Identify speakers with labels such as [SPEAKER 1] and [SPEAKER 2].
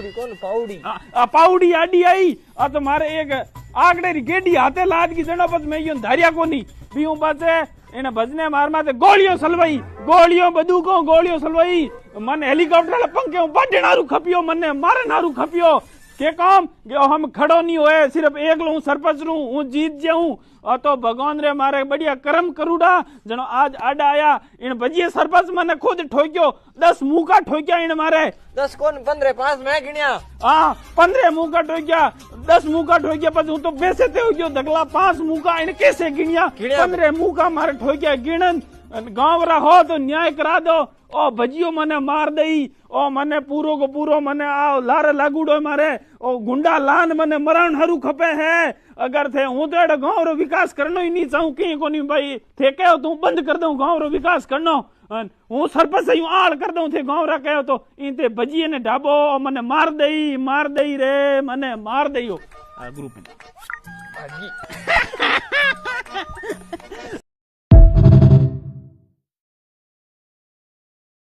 [SPEAKER 1] पाउडी कौन पाउडी
[SPEAKER 2] पाउडी आडी आई आ तो मारे एक आगड़े री गेडी हाथे लाद की जणा बस मैं यो धारिया कोनी बीऊ पासे એને ભજને માર માથે ગોળીઓ સલવાઈ ગોળીઓ બંદૂકો ગોળીઓ સલવાઈ મને હેલિકોપ્ટર પંખે હું પાડનારું ખપ્યો મને મારનારું ખપ્યો કે કામ કે હમ ખડો નહીં હોય સિર્ફ એકલો હું સરપંચ નું હું જીત જાઉં तो भगवान रे मारे बढ़िया कर्म करूडा जनो आज आडा आया इन भजिए सरपंच मने खुद ठोक्यो 10 मुका ठोक्या इन मारे
[SPEAKER 1] 10 कौन 15 5 मैं गिणया
[SPEAKER 2] हाँ 15 मुका ठोक्या 10 मुका ठोक्या पर हूँ तो बेसे ते हो गयो दगला 5 मुका इन कैसे गिणया 15 मुका मारे ठोक्या गिणन गांव रा हो तो न्याय करा दो ओ भजियो मने मार दई ओ मने पूरो को पूरो मने आ लारे लागूडो मारे ओ गुंडा लान मने मरण हरू खपे है अगर थे हूं तो गांव रो विकास करनो ही नहीं चाहूं कहीं को नहीं भाई थे कहो तू बंद कर दऊं गांव रो विकास करनो हूं सरपंच यूं आड़ कर दूं थे गांव रा कहो तो इते भजिए ने ढाबो मने मार दई रे मने मार दई ग्रुप